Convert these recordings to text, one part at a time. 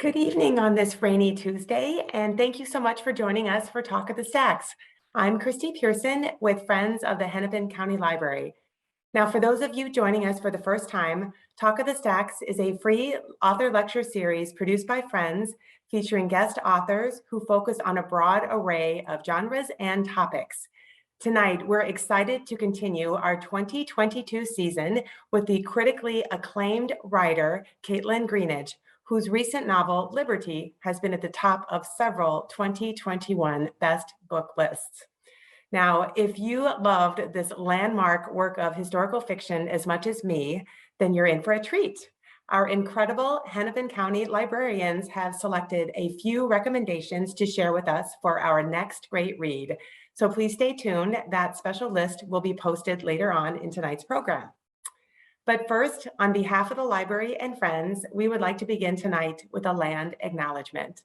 Good evening on this rainy Tuesday, and thank you so much for joining us for Talk of the Stacks. I'm Christy Pearson with Friends of the Hennepin County Library. Now, for those of you joining us for the first time, Talk of the Stacks is a free author lecture series produced by Friends featuring guest authors who focus on a broad array of genres and topics. Tonight, we're excited to continue our 2022 season with the critically acclaimed writer, Kaitlyn Greenidge, whose recent novel, Liberty, has been at the top of several 2021 best book lists. Now, if you loved this landmark work of historical fiction as much as me, then you're in for a treat. Our incredible Hennepin County librarians have selected a few recommendations to share with us for our next great read. So please stay tuned. That special list will be posted later on in tonight's program. But first, on behalf of the library and Friends, we would like to begin tonight with a land acknowledgement.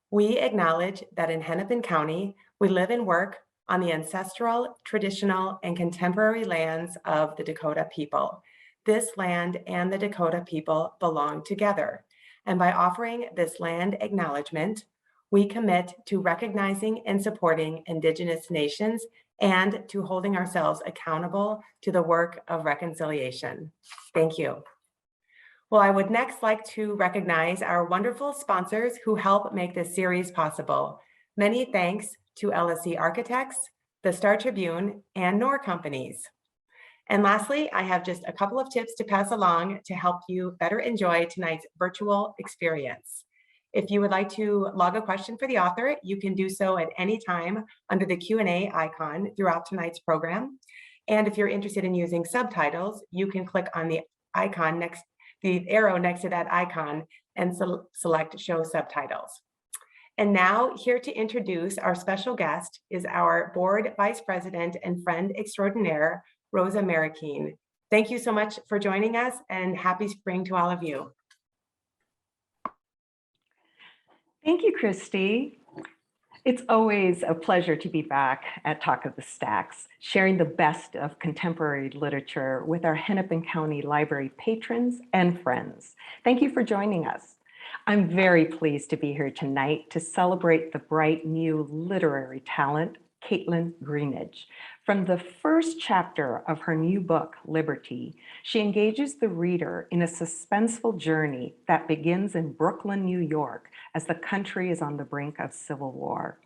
We acknowledge that in Hennepin County, we live and work on the ancestral, traditional, and contemporary lands of the Dakota people. This land and the Dakota people belong together. And by offering this land acknowledgement, we commit to recognizing and supporting Indigenous nations and to holding ourselves accountable to the work of reconciliation. Thank you. Well, I would next like to recognize our wonderful sponsors who help make this series possible. Many thanks to LSC Architects, the Star Tribune, and Knorr Companies. And lastly, I have just a couple of tips to pass along to help you better enjoy tonight's virtual experience. If you would like to log a question for the author, you can do so at any time under the Q&A icon throughout tonight's program. And if you're interested in using subtitles, you can click on the arrow next to that icon and select Show Subtitles. And now, here to introduce our special guest is our Board Vice President and Friend Extraordinaire, Rosa Marroquin. Thank you so much for joining us, and happy spring to all of you. Thank you, Christy. It's always a pleasure to be back at Talk of the Stacks, sharing the best of contemporary literature with our Hennepin County Library patrons and friends. Thank you for joining us. I'm very pleased to be here tonight to celebrate the bright new literary talent, Kaitlyn Greenidge. From the first chapter of her new book, Liberty, she engages the reader in a suspenseful journey that begins in Brooklyn, New York, as the country is on the brink of civil war.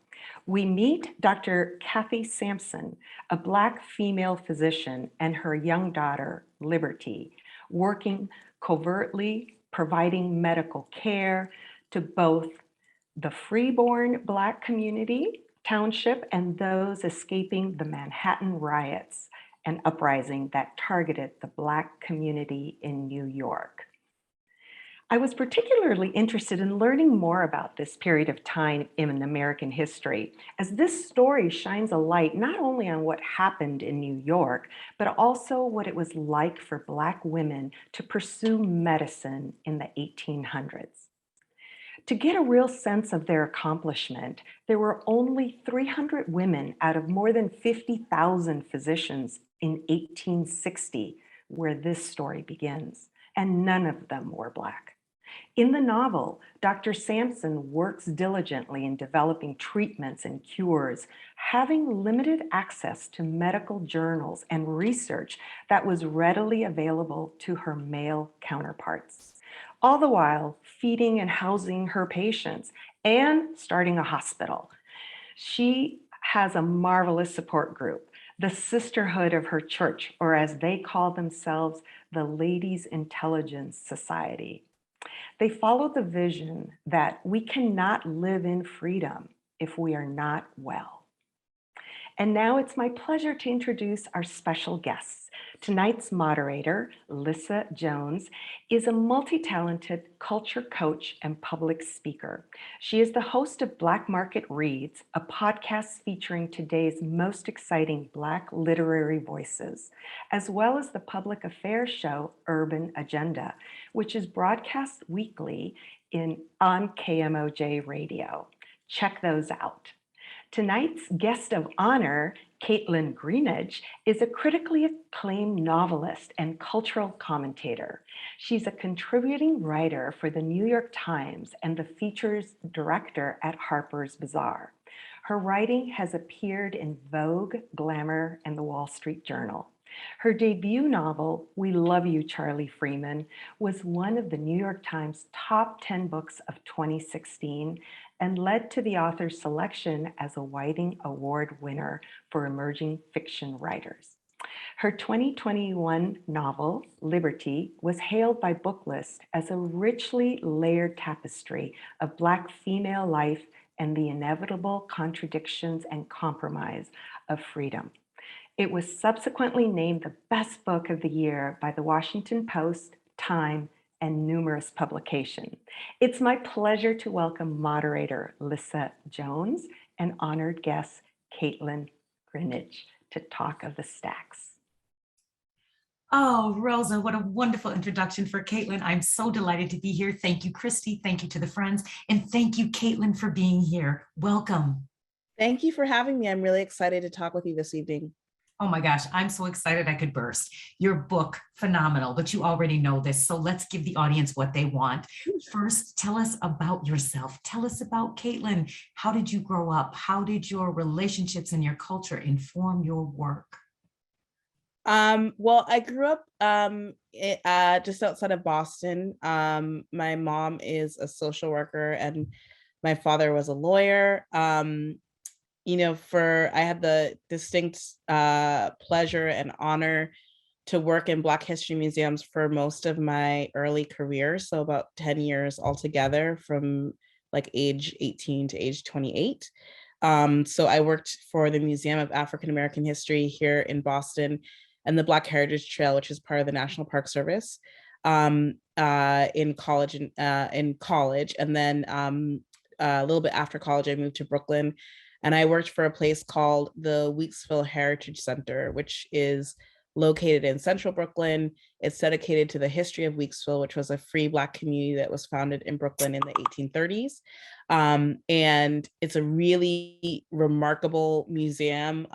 We meet Dr. Kathy Sampson, a Black female physician, and her young daughter, Liberty, working covertly, providing medical care to both the freeborn Black community, township, and those escaping the Manhattan riots and uprising that targeted the Black community in New York. I was particularly interested in learning more about this period of time in American history, as this story shines a light not only on what happened in New York, but also what it was like for Black women to pursue medicine in the 1800s. To get a real sense of their accomplishment, there were only 300 women out of more than 50,000 physicians in 1860, where this story begins, and none of them were Black. In the novel, Dr. Sampson works diligently in developing treatments and cures, having limited access to medical journals and research that was readily available to her male counterparts, all the while feeding and housing her patients and starting a hospital. She has a marvelous support group, the Sisterhood of her church, or as they call themselves, the Ladies' Intelligence Society. They follow the vision that we cannot live in freedom if we are not well. And now it's my pleasure to introduce our special guests. Tonight's moderator, Lissa Jones, is a multi-talented culture coach and public speaker. She is the host of Black Market Reads, a podcast featuring today's most exciting Black literary voices, as well as the public affairs show Urban Agenda, which is broadcast weekly on KMOJ Radio. Check those out. Tonight's guest of honor, Kaitlyn Greenidge, is a critically acclaimed novelist and cultural commentator. She's a contributing writer for the New York Times and the features director at Harper's Bazaar. Her writing has appeared in Vogue, Glamour, and the Wall Street Journal. Her debut novel, We Love You, Charlie Freeman, was one of the New York Times top 10 books of 2016 and led to the author's selection as a Whiting Award winner for emerging fiction writers. Her 2021 novel, Liberty, was hailed by Booklist as a richly layered tapestry of Black female life and the inevitable contradictions and compromise of freedom. It was subsequently named the best book of the year by the Washington Post, Time, and numerous publications. It's my pleasure to welcome moderator Lissa Jones and honored guest Kaitlyn Greenidge to Talk of the Stacks. Oh, Rosa, what a wonderful introduction for Kaitlyn. I'm so delighted to be here. Thank you, Christy. Thank you to the friends. And thank you, Kaitlyn, for being here. Welcome. Thank you for having me. I'm really excited to talk with you this evening. Oh my gosh, I'm so excited I could burst. Your book, phenomenal, but you already know this. So let's give the audience what they want. First, tell us about yourself. Tell us about Kaitlyn. How did you grow up? How did your relationships and your culture inform your work? Well, I grew up just outside of Boston. My mom is a social worker and my father was a lawyer. I had the distinct pleasure and honor to work in Black History museums for most of my early career. So about 10 years altogether from like age 18 to age 28. So I worked for the Museum of African American History here in Boston and the Black Heritage Trail, which is part of the National Park Service in college. And then a little bit after college, I moved to Brooklyn. And I worked for a place called the Weeksville Heritage Center, which is located in central Brooklyn. It's dedicated to the history of Weeksville, which was a free Black community that was founded in Brooklyn in the 1830s. And it's a really remarkable museum.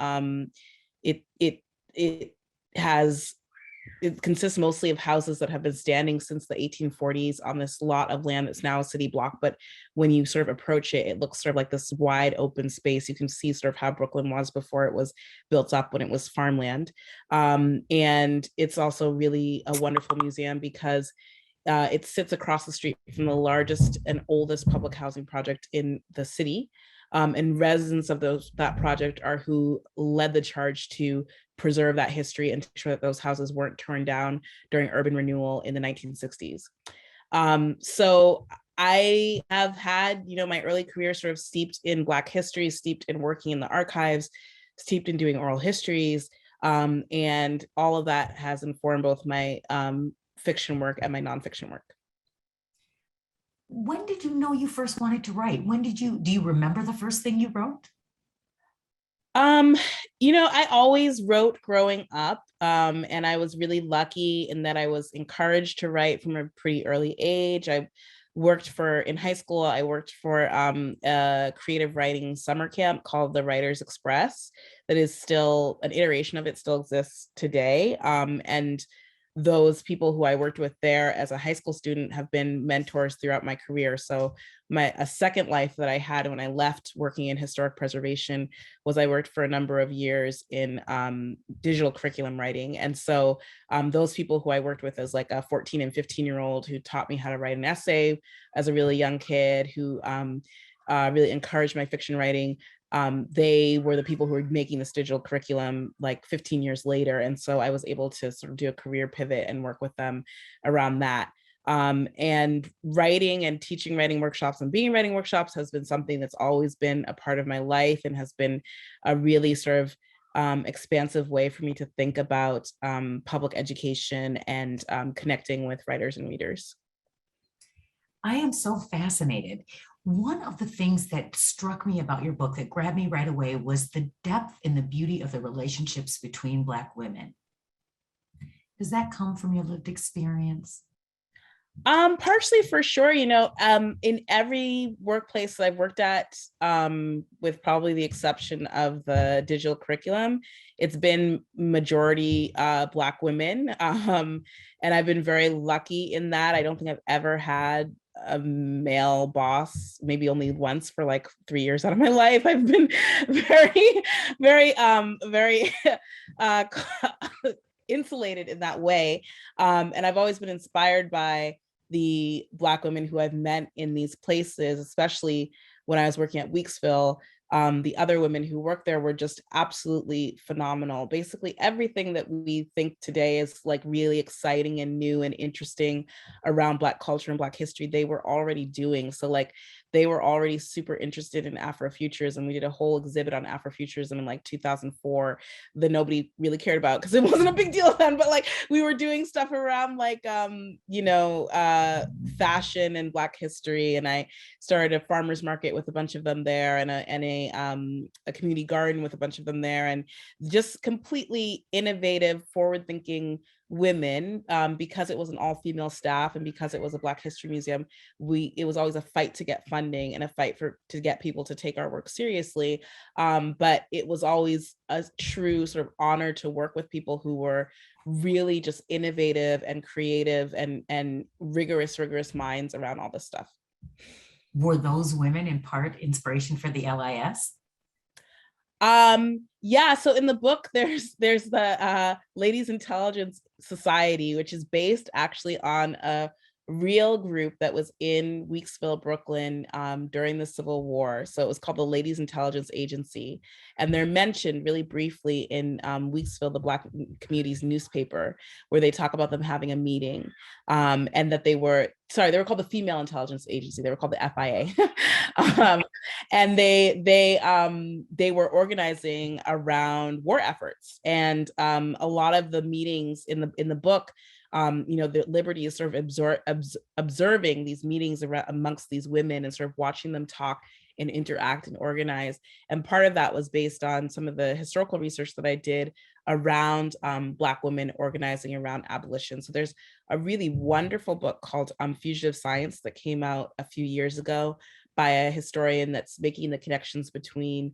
It consists mostly of houses that have been standing since the 1840s on this lot of land that's now a city block. But when you sort of approach it, it looks sort of like this wide open space. You can see sort of how Brooklyn was before it was built up when it was farmland. And it's also really a wonderful museum because it sits across the street from the largest and oldest public housing project in the city. And residents of that project are who led the charge to preserve that history and make sure that those houses weren't torn down during urban renewal in the 1960s. So I have had, my early career sort of steeped in Black history, steeped in working in the archives, steeped in doing oral histories, and all of that has informed both my fiction work and my nonfiction work. When did you know you first wanted to write? Do you remember the first thing you wrote? I always wrote growing up, and I was really lucky in that I was encouraged to write from a pretty early age. In high school, I worked for a creative writing summer camp called the Writers Express that is still, an iteration of it still exists today. And those people who I worked with there as a high school student have been mentors throughout my career. So a second life that I had when I left working in historic preservation was I worked for a number of years in digital curriculum writing. And so those people who I worked with as like a 14 and 15-year-old who taught me how to write an essay as a really young kid, who really encouraged my fiction writing, they were the people who were making this digital curriculum like 15 years later. And so I was able to sort of do a career pivot and work with them around that. And writing and teaching writing workshops and being in writing workshops has been something that's always been a part of my life and has been a really sort of expansive way for me to think about public education and connecting with writers and readers. I am so fascinated. One of the things that struck me about your book that grabbed me right away was the depth and the beauty of the relationships between Black women. Does that come from your lived experience? Partially for sure, in every workplace that I've worked at, with probably the exception of the digital curriculum, it's been majority Black women. And I've been very lucky in that. I don't think I've ever had a male boss, maybe only once for like 3 years out of my life. I've been very, very uh, insulated in that way. And I've always been inspired by the Black women who I've met in these places, especially when I was working at Weeksville. The other women who worked there were just absolutely phenomenal. Basically, everything that we think today is like really exciting and new and interesting around Black culture and Black history, they were already doing. So like they were already super interested in Afrofuturism. We did a whole exhibit on Afrofuturism in like 2004 that nobody really cared about because it wasn't a big deal then, but like we were doing stuff around like, fashion and Black history. And I started a farmer's market with a bunch of them there, and a community garden with a bunch of them there, and just completely innovative, forward-thinking women. Because it was an all-female staff and because it was a Black History Museum, it was always a fight to get funding and a fight to get people to take our work seriously. But it was always a true sort of honor to work with people who were really just innovative and creative and rigorous minds around all this stuff. Were those women in part inspiration for the LIS? Yeah, so in the book, there's the Ladies Intelligence Society, which is based actually on a real group that was in Weeksville, Brooklyn, during the Civil War. So it was called the Ladies Intelligence Agency. And they're mentioned really briefly in Weeksville, the Black community's newspaper, where they talk about them having a meeting, and that they were called the Female Intelligence Agency. They were called the FIA. And they were organizing around war efforts. And a lot of the meetings in the book, the Liberty is sort of observing these meetings amongst these women and sort of watching them talk and interact and organize. And part of that was based on some of the historical research that I did around Black women organizing around abolition. So there's a really wonderful book called Fugitive Science that came out a few years ago by a historian that's making the connections between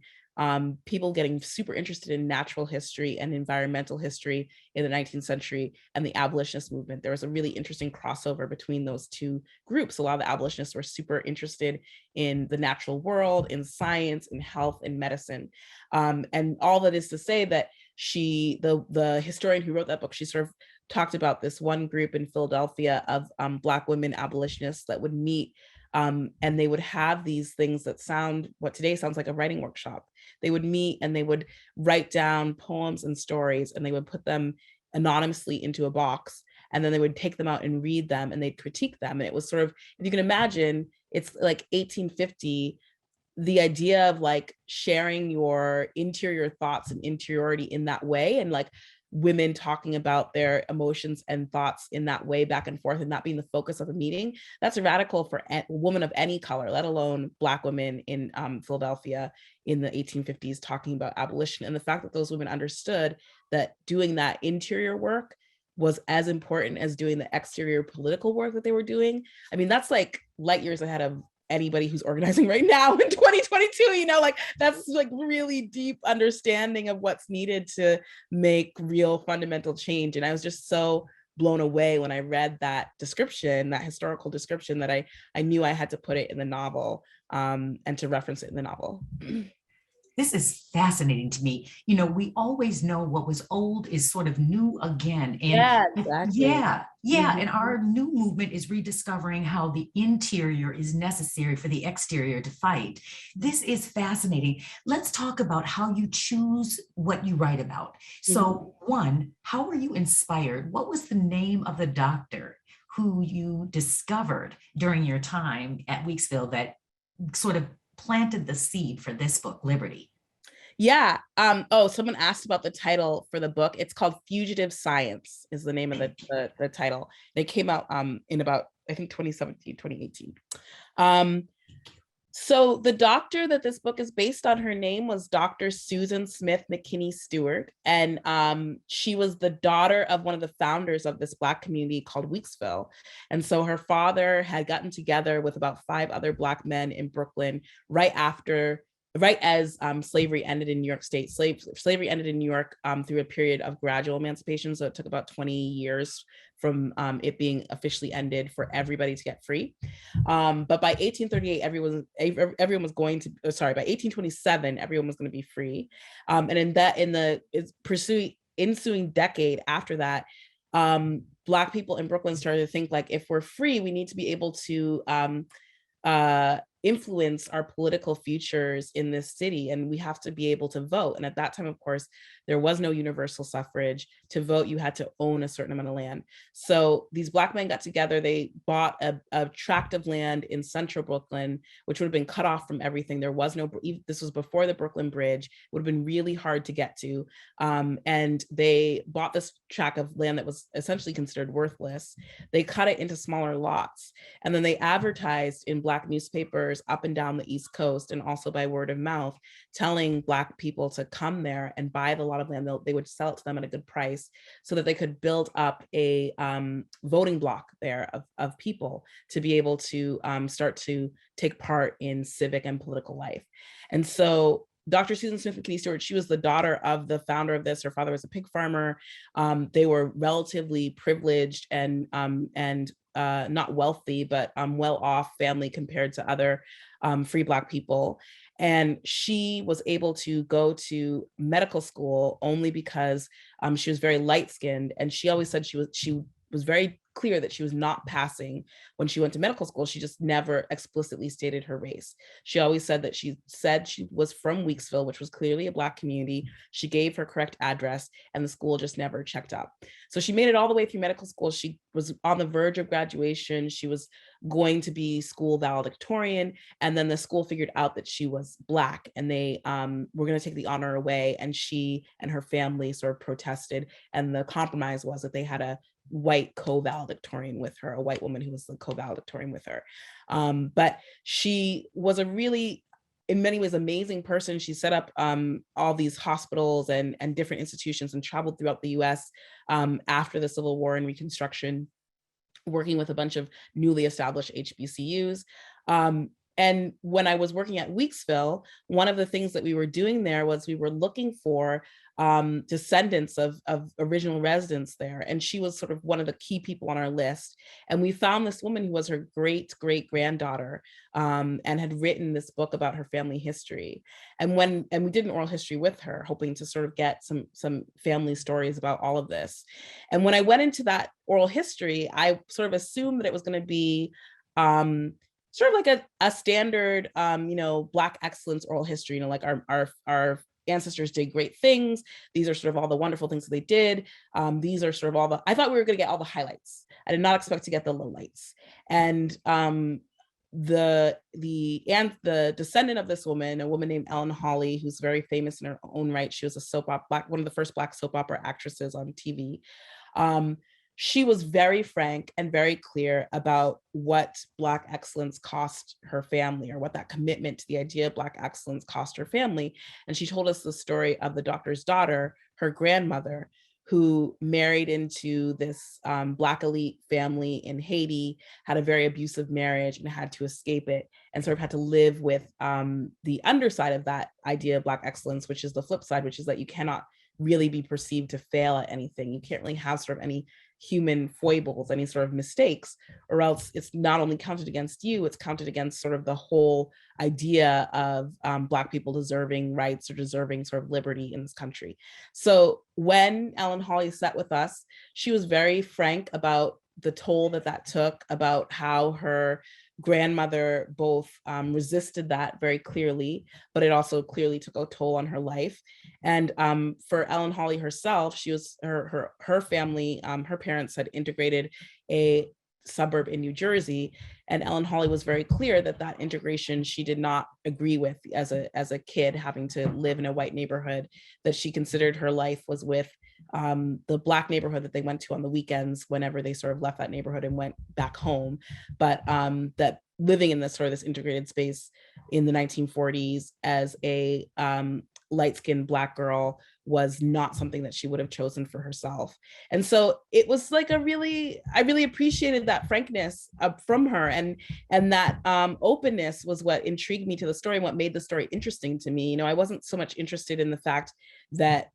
people getting super interested in natural history and environmental history in the 19th century and the abolitionist movement. There was a really interesting crossover between those two groups. A lot of the abolitionists were super interested in the natural world, in science, in health, in medicine. And all that is to say that the historian who wrote that book, she sort of talked about this one group in Philadelphia of Black women abolitionists that would meet, and they would have these things that what today sounds like a writing workshop. They would meet and they would write down poems and stories, and they would put them anonymously into a box, and then they would take them out and read them, and they'd critique them. And it was sort of, if you can imagine, it's like 1850, the idea of like sharing your interior thoughts and interiority in that way, and like women talking about their emotions and thoughts in that way back and forth, and that being the focus of a meeting, that's radical for a woman of any color, let alone Black women in Philadelphia in the 1850s talking about abolition. And the fact that those women understood that doing that interior work was as important as doing the exterior political work that they were doing. I mean, that's like light years ahead of anybody who's organizing right now in 2022, like that's like really deep understanding of what's needed to make real fundamental change. And I was just so blown away when I read that description, that historical description, that I knew I had to put it in the novel, and to reference it in the novel. This is fascinating to me. We always know what was old is sort of new again. And yeah, exactly. Yeah. Mm-hmm. And our new movement is rediscovering how the interior is necessary for the exterior to fight. This is fascinating. Let's talk about how you choose what you write about. So one, how were you inspired? What was the name of the doctor who you discovered during your time at Weeksville that sort of planted the seed for this book, Liberty? Yeah. Someone asked about the title for the book. It's called Fugitive Science is the name of the title. They came out in about, I think, 2017, 2018. So the doctor that this book is based on, her name was Dr. Susan Smith McKinney Stewart. And she was the daughter of one of the founders of this Black community called Weeksville. And so her father had gotten together with about 5 other Black men in Brooklyn right as slavery ended in New York State. Slavery ended in New York through a period of gradual emancipation. So it took about 20 years from it being officially ended for everybody to get free. But by 1838, everyone was going to, by 1827, everyone was going to be free. And in the ensuing decade after that, Black people in Brooklyn started to think, like, if we're free, we need to be able to influence our political futures in this city, and we have to be able to vote. And at that time, of course, there was no universal suffrage. To vote, you had to own a certain amount of land. So these Black men got together, they bought a tract of land in central Brooklyn, which would have been cut off from everything. There was no, this was before the Brooklyn Bridge. It would have been really hard to get to. And they bought this tract of land that was essentially considered worthless. They cut it into smaller lots. And then they advertised in Black newspapers up and down the East Coast, and also by word of mouth, telling Black people to come there and buy the lot of land. They would sell it to them at a good price so that they could build up a voting block there of people to be able to start to take part in civic and political life. And so Dr. Susan Smith McKinney Stewart, she was the daughter of the founder of this. Her father was a pig farmer. They were relatively privileged and not wealthy, but well-off family compared to other free Black people. And she was able to go to medical school only because she was very light-skinned. And she always said she was very clear that she was not passing when she went to medical school. She just never explicitly stated her race. She always said that she was from Weeksville, which was clearly a Black community. She gave her correct address, and the school just never checked up. So she made it all the way through medical school. She was on the verge of graduation. She was going to be school valedictorian, and then the school figured out that she was Black, and they were going to take the honor away, and she and her family sort of protested, and the compromise was that they had a white co-valedictorian with her, a white woman who was the co-valedictorian with her. But she was a really, in many ways, amazing person. She set up all these hospitals and different institutions and traveled throughout the US after the Civil War and Reconstruction, working with a bunch of newly established HBCUs. And when I was working at Weeksville, one of the things that we were doing there was we were looking for descendants of original residents there. And she was sort of one of the key people on our list. And we found this woman who was her great-great-granddaughter and had written this book about her family history. And we did an oral history with her, hoping to sort of get some family stories about all of this. And when I went into that oral history, I sort of assumed that it was going to be sort of like a standard, Black excellence oral history, like our ancestors did great things. These are sort of all the wonderful things that they did. These are sort of I thought we were going to get all the highlights. I did not expect to get the lowlights. And the descendant of this woman, a woman named Ellen Hawley, who's very famous in her own right. She was one of the first Black soap opera actresses on TV. She was very frank and very clear about what Black excellence cost her family, or what that commitment to the idea of Black excellence cost her family. And she told us the story of the doctor's daughter, her grandmother, who married into this Black elite family in Haiti, had a very abusive marriage and had to escape it, and sort of had to live with the underside of that idea of Black excellence, which is the flip side, which is that you cannot really be perceived to fail at anything. You can't really have sort of any human foibles, any sort of mistakes, or else it's not only counted against you, it's counted against sort of the whole idea of Black people deserving rights or deserving sort of liberty in this country. So when Ellen Hawley sat with us, she was very frank about the toll that took, about how her grandmother both resisted that very clearly, but it also clearly took a toll on her life. And for Ellen Hawley herself, she was her family, her parents had integrated a suburb in New Jersey, and Ellen Hawley was very clear that integration she did not agree with as a kid, having to live in a white neighborhood, that she considered her life was with the Black neighborhood that they went to on the weekends whenever they sort of left that neighborhood and went back home. But that living in this integrated space in the 1940s as a light-skinned Black girl was not something that she would have chosen for herself. And so it was like I really appreciated that frankness from her, and that openness was what intrigued me to the story and what made the story interesting to me. You know, I wasn't so much interested in the fact that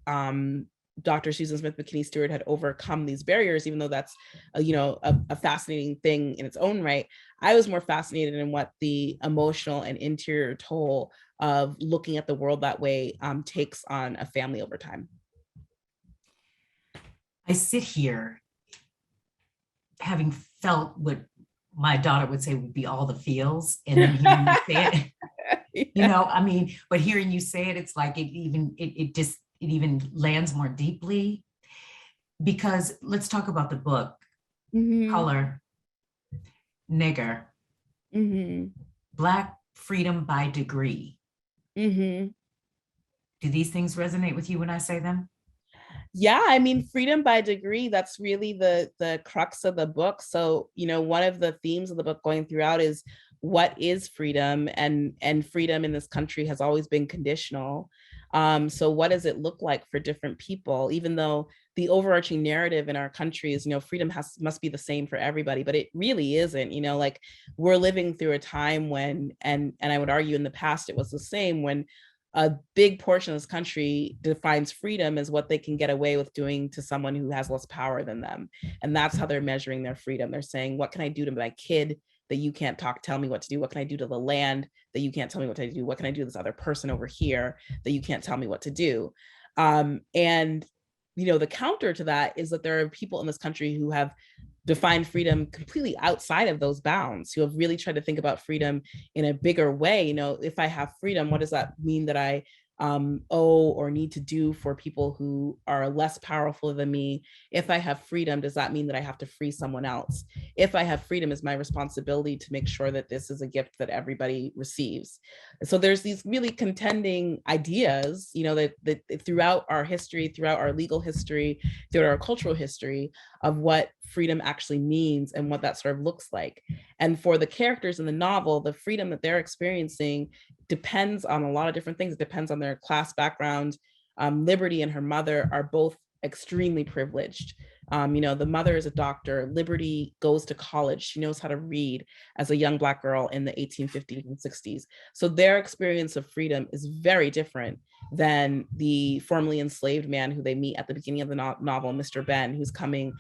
Dr. Susan Smith McKinney Stewart had overcome these barriers, even though that's a fascinating thing in its own right. I was more fascinated in what the emotional and interior toll of looking at the world that way takes on a family over time. I sit here having felt what my daughter would say would be all the feels, and then hearing you say it, you know, I mean, but hearing you say it, it's like it even lands more deeply. Because let's talk about the book. Color, nigger, Black freedom by degree. Do these things resonate with you when I say them? Yeah, I mean, freedom by degree, that's really the crux of the book. So, you know, one of the themes of the book going throughout is what is freedom, and freedom in this country has always been conditional. So what does it look like for different people, even though the overarching narrative in our country is, you know, freedom must be the same for everybody, but it really isn't. You know, like, we're living through a time when, and I would argue in the past it was the same, when a big portion of this country defines freedom as what they can get away with doing to someone who has less power than them. And that's how they're measuring their freedom. They're saying, what can I do to my kid that you can't tell me what to do? What can I do to the land that you can't tell me what to do? What can I do to this other person over here that you can't tell me what to do? And, you know, the counter to that is that there are people in this country who have defined freedom completely outside of those bounds, who have really tried to think about freedom in a bigger way. You know, if I have freedom, what does that mean that I owe or need to do for people who are less powerful than me? If I have freedom, does that mean that I have to free someone else? If I have freedom, is my responsibility to make sure that this is a gift that everybody receives? So there's these really contending ideas, you know, that throughout our history, throughout our legal history, throughout our cultural history, of what freedom actually means and what that sort of looks like. And for the characters in the novel, the freedom that they're experiencing depends on a lot of different things. It depends on their class background. Liberty and her mother are both extremely privileged. You know, the mother is a doctor. Liberty goes to college. She knows how to read as a young Black girl in the 1850s and 60s. So their experience of freedom is very different than the formerly enslaved man who they meet at the beginning of the novel, Mr. Ben, who's coming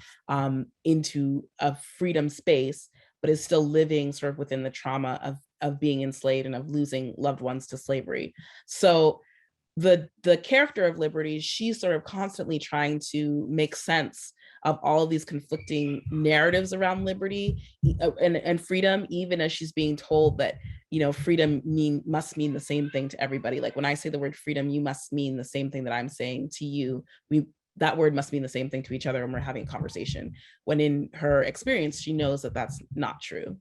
into a freedom space, but is still living sort of within the trauma of being enslaved and of losing loved ones to slavery. So the character of Liberty, she's sort of constantly trying to make sense of all of these conflicting narratives around liberty and freedom, even as she's being told that, you know, freedom must mean the same thing to everybody. Like, when I say the word freedom, you must mean the same thing that I'm saying to you. That word must mean the same thing to each other when we're having a conversation. When in her experience, she knows that that's not true.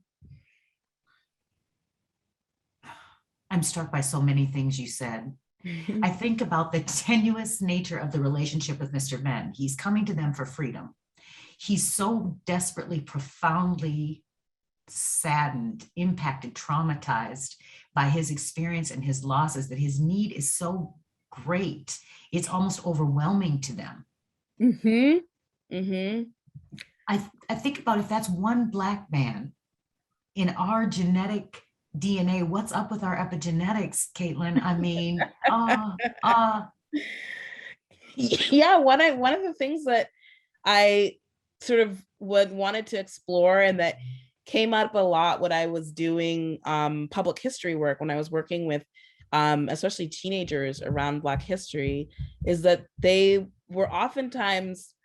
I'm struck by so many things you said. I think about the tenuous nature of the relationship with Mr. Ben. He's coming to them for freedom. He's so desperately, profoundly saddened, impacted, traumatized by his experience and his losses that his need is so great. It's almost overwhelming to them. I think about, if that's one Black man in our genetic DNA, what's up with our epigenetics, Kaitlyn? I mean, yeah, one of the things that I sort of wanted to explore, and that came up a lot when I was doing public history work, when I was working with especially teenagers around Black history, is that they were oftentimes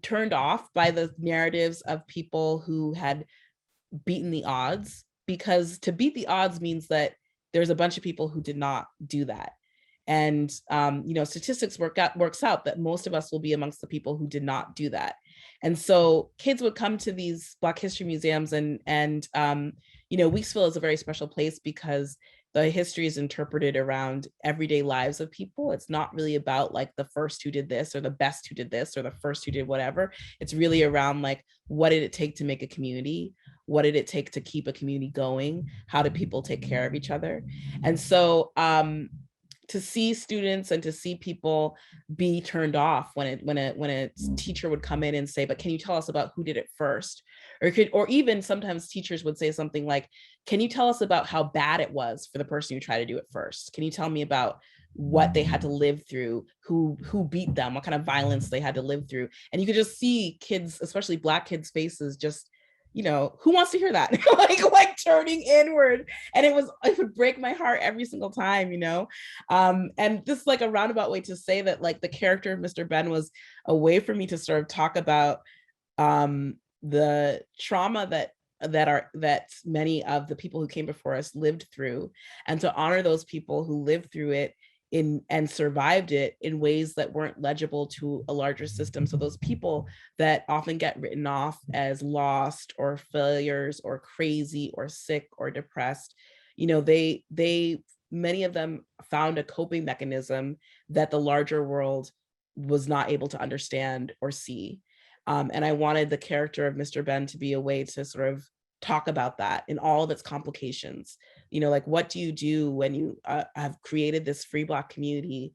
turned off by the narratives of people who had beaten the odds, because to beat the odds means that there's a bunch of people who did not do that. And you know, statistics works out that most of us will be amongst the people who did not do that. And so kids would come to these Black history museums, and you know, Weeksville is a very special place because the history is interpreted around everyday lives of people. It's not really about like the first who did this or the best who did this or the first who did whatever. It's really around like, what did it take to make a community? what did it take to keep a community going? How did people take care of each other? And so to see students and to see people be turned off when a teacher would come in and say, but can you tell us about who did it first? Or even sometimes teachers would say something like, can you tell us about how bad it was for the person who tried to do it first? Can you tell me about what they had to live through, who beat them, what kind of violence they had to live through? And you could just see kids, especially Black kids' faces, just, who wants to hear that? like turning inward. And it would break my heart every single time, and this is like a roundabout way to say that, like, the character of Mr. Ben was a way for me to sort of talk about the trauma that many of the people who came before us lived through, and to honor those people who lived through it and survived it in ways that weren't legible to a larger system. So those people that often get written off as lost or failures or crazy or sick or depressed, they many of them found a coping mechanism that the larger world was not able to understand or see. And I wanted the character of Mr. Ben to be a way to sort of talk about that in all of its complications. Like, what do you do when you have created this free Black community?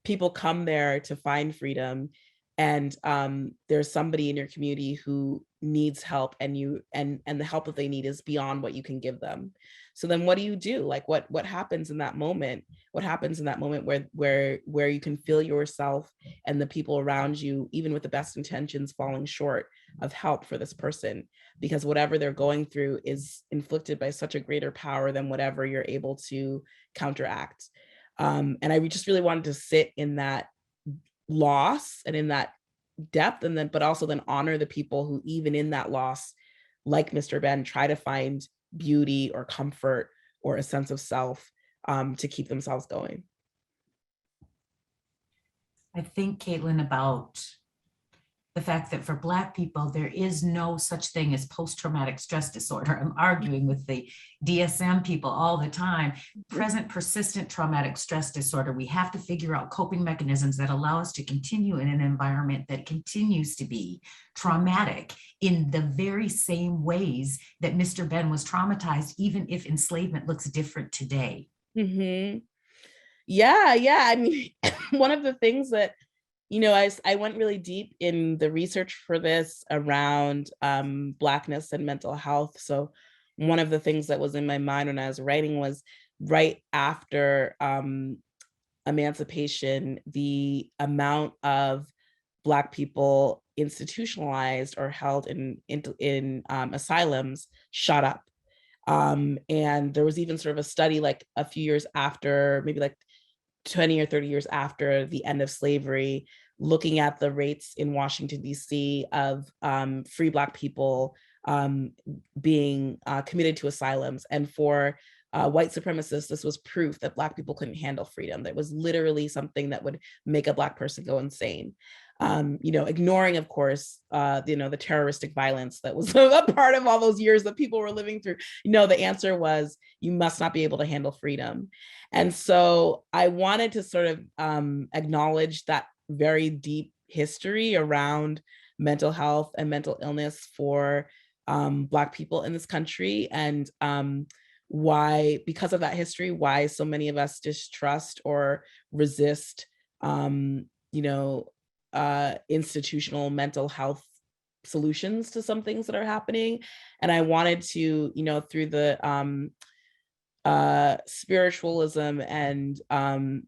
People come there to find freedom, and there's somebody in your community who needs help, and the help that they need is beyond what you can give them. So then what do you do? Like, what happens in that moment? What happens in that moment where you can feel yourself and the people around you, even with the best intentions, falling short of help for this person, because whatever they're going through is inflicted by such a greater power than whatever you're able to counteract. And I just really wanted to sit in that loss and in that depth, but also then honor the people who, even in that loss, like Mr. Ben, try to find beauty or comfort or a sense of self to keep themselves going. I think, Kaitlyn, about the fact that for Black people, there is no such thing as post-traumatic stress disorder. I'm arguing with the DSM people all the time. Present persistent traumatic stress disorder. We have to figure out coping mechanisms that allow us to continue in an environment that continues to be traumatic in the very same ways that Mr. Ben was traumatized, even if enslavement looks different today. Mm-hmm. Yeah. I mean, one of the things that, I went really deep in the research for this around Blackness and mental health. So one of the things that was in my mind when I was writing was, right after emancipation, the amount of Black people institutionalized or held in asylums shot up. And there was even sort of a study like a few years after, maybe like 20 or 30 years after the end of slavery, looking at the rates in Washington, D.C. of free Black people being committed to asylums. And for white supremacists, this was proof that Black people couldn't handle freedom. That was literally something that would make a Black person go insane. Ignoring, of course, the terroristic violence that was a part of all those years that people were living through. The answer was, you must not be able to handle freedom. And so I wanted to sort of acknowledge that very deep history around mental health and mental illness for Black people in this country, and why, because of that history, why so many of us distrust or resist, institutional mental health solutions to some things that are happening. And I wanted to, through the spiritualism and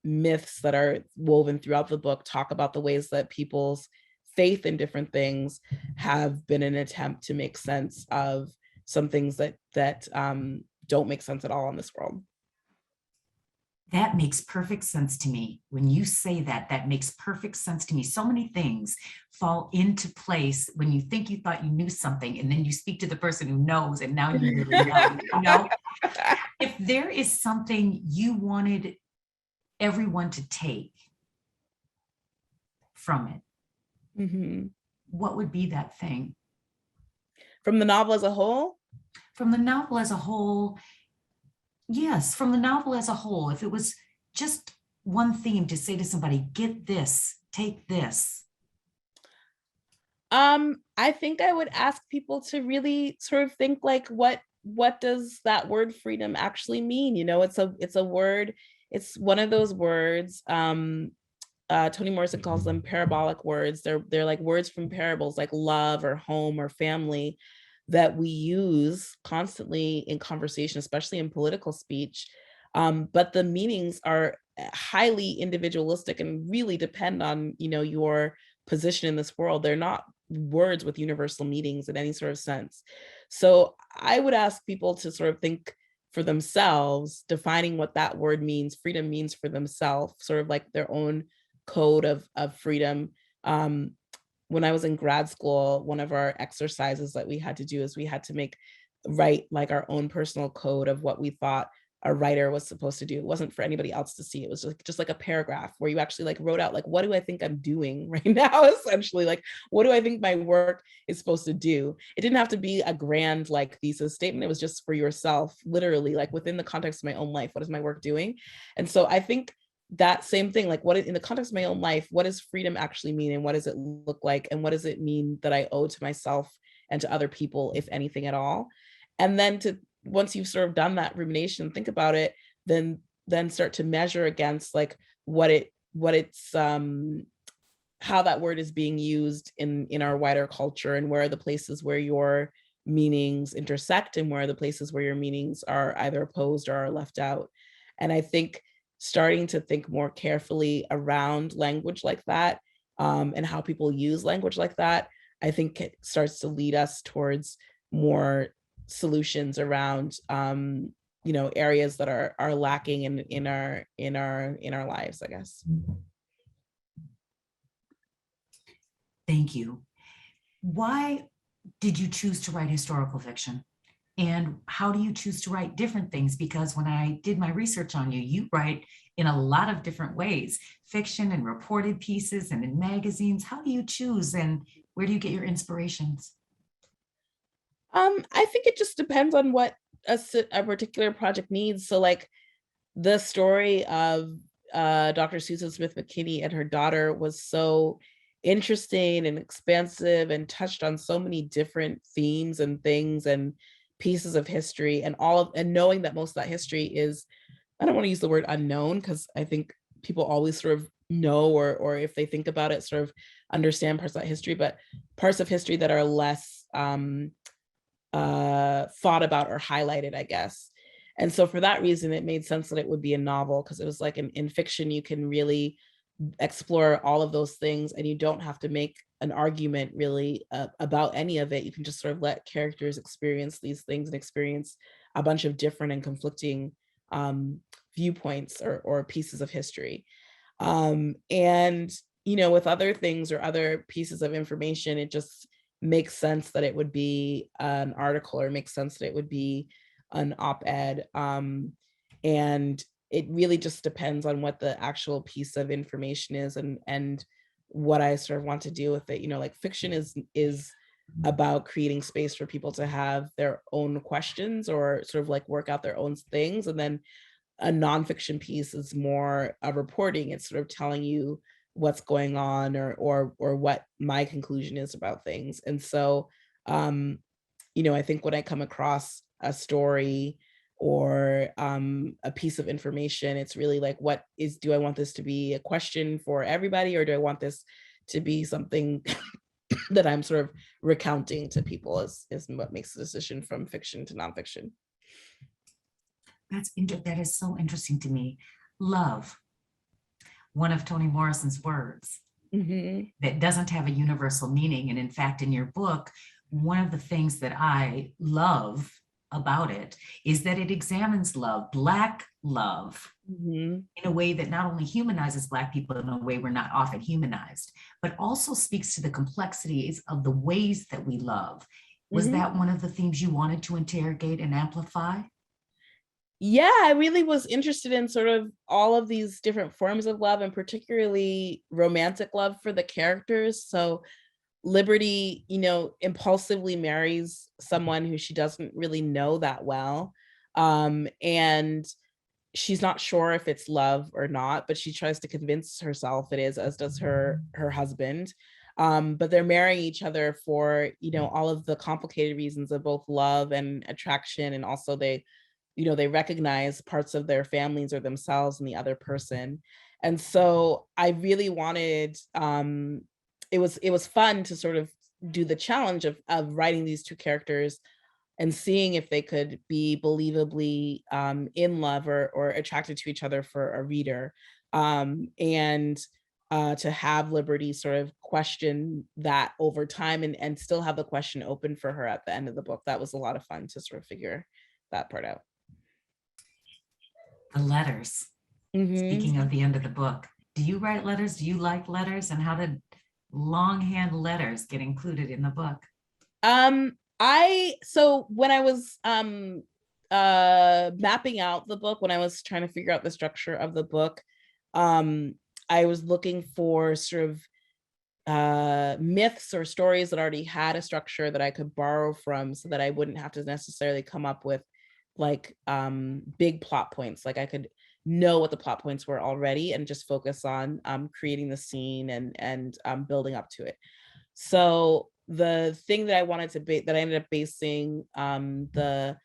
myths that are woven throughout the book, talk about the ways that people's faith in different things have been an attempt to make sense of some things that don't make sense at all in this world. That makes perfect sense to me. When you say that, that makes perfect sense to me. So many things fall into place when you think you thought you knew something, and then you speak to the person who knows, and now you really know. If there is something you wanted everyone to take from it, Mm-hmm. what would be that thing? From the novel as a whole? From the novel as a whole, yes, from the novel as a whole. If it was just one theme to say to somebody, get this, take this. I think I would ask people to really sort of think like, what does that word freedom actually mean? You know, it's a word, it's one of those words. Toni Morrison calls them parabolic words. They're like words from parables, like love or home or family, that we use constantly in conversation, especially in political speech. But the meanings are highly individualistic and really depend on, you know, your position in this world. They're not words with universal meanings in any sort of sense. So I would ask people to sort of think for themselves, defining what that word means, freedom means for themselves, sort of like their own code of freedom. When I was in grad school, one of our exercises that we had to do is we had to write like our own personal code of what we thought a writer was supposed to do. It wasn't for anybody else to see. It was just like a paragraph where you actually like wrote out like, what do I think I'm doing right now? Essentially, like, what do I think my work is supposed to do? It didn't have to be a grand like thesis statement. It was just for yourself, literally, like within the context of my own life. What is my work doing? And so I think that same thing, like in the context of my own life, what does freedom actually mean? And what does it look like? And what does it mean that I owe to myself and to other people, if anything at all? And then once you've sort of done that rumination, think about it, then start to measure against like what it's how that word is being used in our wider culture, and where are the places where your meanings intersect, and where are the places where your meanings are either opposed or are left out. And I think starting to think more carefully around language like that, and how people use language like that, I think it starts to lead us towards more solutions around you know, areas that are lacking in our lives, I guess. Thank you. Why did you choose to write historical fiction? And how do you choose to write different things? Because when I did my research on you, you write in a lot of different ways, fiction and reported pieces and in magazines. How do you choose, and where do you get your inspirations? I think it just depends on what a particular project needs. So like the story of Dr. Susan Smith McKinney and her daughter was so interesting and expansive and touched on so many different themes and things and pieces of history, and knowing that most of that history is, I don't want to use the word unknown, because I think people always sort of know, or if they think about it, sort of understand parts of that history, but parts of history that are less thought about or highlighted, I guess. And so for that reason, it made sense that it would be a novel, because it was like in fiction, you can really explore all of those things, and you don't have to make an argument really about any of it. You can just sort of let characters experience these things and experience a bunch of different and conflicting viewpoints or pieces of history. And, you know, with other things or other pieces of information, it just makes sense that it would be an article, or makes sense that it would be an op-ed. And it really just depends on what the actual piece of information is, and what I sort of want to do with it. You know, like fiction is about creating space for people to have their own questions or sort of like work out their own things. And then a nonfiction piece is more of reporting. It's sort of telling you what's going on, or what my conclusion is about things. And so, you know, I think when I come across a story or a piece of information, it's really like, do I want this to be a question for everybody, or do I want this to be something that I'm sort of recounting to people, is what makes the decision from fiction to nonfiction. That is so interesting to me. Love, one of Toni Morrison's words, that doesn't have a universal meaning. And in fact, in your book, one of the things that I love about it is that it examines love, Black love, in a way that not only humanizes Black people in a way we're not often humanized, but also speaks to the complexities of the ways that we love. Was that one of the themes you wanted to interrogate and amplify? Yeah, I really was interested in sort of all of these different forms of love, and particularly romantic love for the characters. So Liberty, you know, impulsively marries someone who she doesn't really know that well. And she's not sure if it's love or not, but she tries to convince herself it is, as does her husband. but they're marrying each other for, all of the complicated reasons of both love and attraction. And also they recognize parts of their families or themselves in the other person. And so I really wanted, it was fun to sort of do the challenge of writing these two characters and seeing if they could be believably in love or attracted to each other for a reader. And to have Liberty sort of question that over time and still have the question open for her at the end of the book. That was a lot of fun to sort of figure that part out. The letters. Speaking of the end of the book, do you write letters? Do you like letters? And how did longhand letters get included in the book? So when I was mapping out the book, when I was trying to figure out the structure of the book, I was looking for sort of myths or stories that already had a structure that I could borrow from, so that I wouldn't have to necessarily come up with like big plot points. Like I could know what the plot points were already and just focus on creating the scene and building up to it. So the thing that I wanted to that I ended up basing the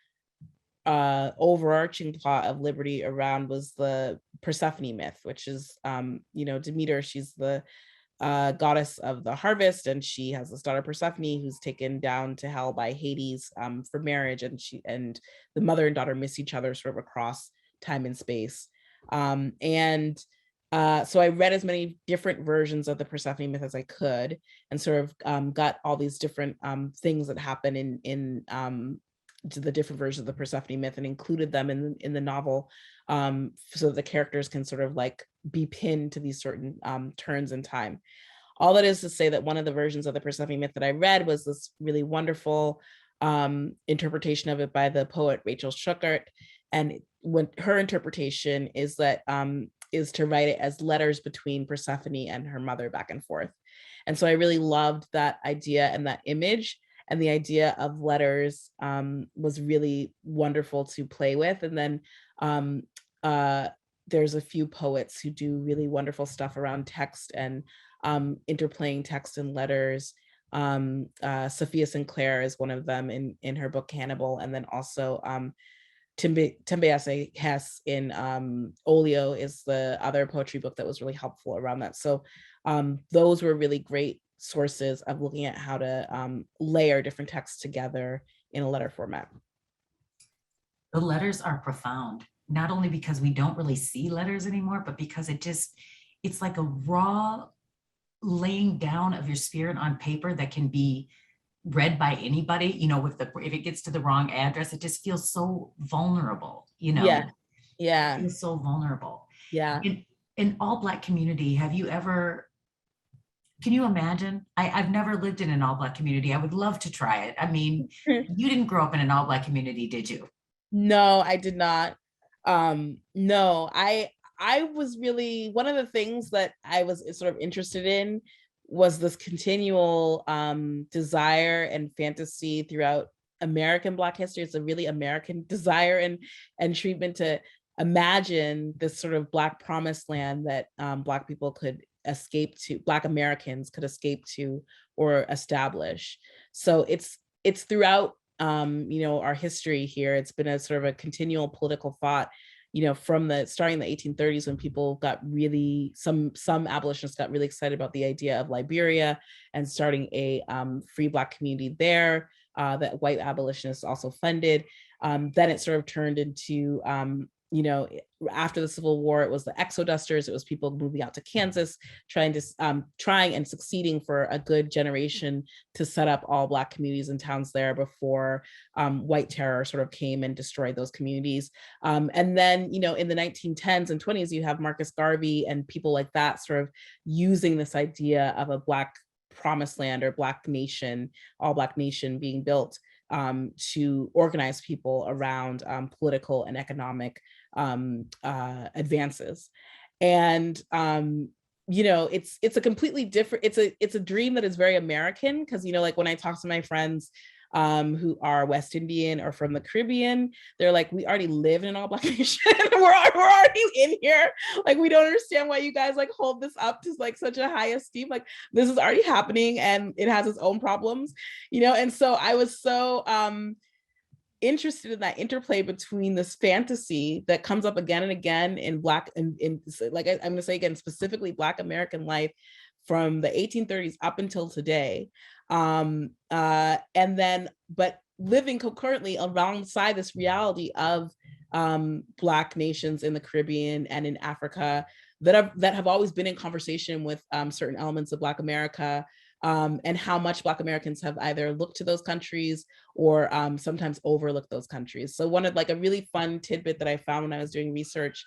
overarching plot of Liberty around was the Persephone myth, which is Demeter. She's the goddess of the harvest, and she has this daughter Persephone who's taken down to hell by Hades for marriage, and the mother and daughter miss each other sort of across time and space. So I read as many different versions of the Persephone myth as I could, and sort of got all these different things that happen in to the different versions of the Persephone myth and included them in the novel, so that the characters can sort of like be pinned to these certain turns in time. All that is to say that one of the versions of the Persephone myth that I read was this really wonderful interpretation of it by the poet Rachel Schuckert. And when her interpretation is that is to write it as letters between Persephone and her mother back and forth. And so I really loved that idea and that image, and the idea of letters was really wonderful to play with. And then there's a few poets who do really wonderful stuff around text and interplaying text and letters. Sophia Sinclair is one of them in her book Hannibal, and then also Timbease Hess in Olio is the other poetry book that was really helpful around that. So those were really great sources of looking at how to layer different texts together in a letter format. The letters are profound, not only because we don't really see letters anymore, but because it's like a raw laying down of your spirit on paper that can be read by anybody, if it gets to the wrong address, it just feels so vulnerable, Yeah. It feels so vulnerable. Yeah. In all Black community, can you imagine? I've never lived in an all Black community. I would love to try it. I mean, you didn't grow up in an all Black community, did you? No, I did not. No, I was really, one of the things that I was sort of interested in was this continual desire and fantasy throughout American Black history. It's a really American desire and treatment to imagine this sort of Black promised land that Black people could escape to, Black Americans could escape to or establish. So it's throughout our history here. It's been a sort of a continual political thought, from starting the 1830s, when people got really, some abolitionists got really excited about the idea of Liberia and starting a free Black community there that white abolitionists also funded. Then it sort of turned into, after the Civil War, it was the Exodusters. It was people moving out to Kansas, trying and succeeding for a good generation to set up all Black communities and towns there before white terror sort of came and destroyed those communities. And then, in the 1910s and 20s, you have Marcus Garvey and people like that sort of using this idea of a Black promised land or Black nation, all Black nation being built to organize people around political and economic advances. And it's a completely different, it's a dream that is very American, because like when I talk to my friends who are West Indian or from the Caribbean. They're like, we already live in an all Black nation. we're already in here. Like, we don't understand why you guys like hold this up to like such a high esteem. Like, this is already happening and it has its own problems, you know? And so I was so interested in that interplay between this fantasy that comes up again and again in Black, in like I'm going to say again, specifically Black American life from the 1830s up until today. And then, but living concurrently alongside this reality of Black nations in the Caribbean and in Africa that have always been in conversation with certain elements of Black America, and how much Black Americans have either looked to those countries or sometimes overlooked those countries. So one of like a really fun tidbit that I found when I was doing research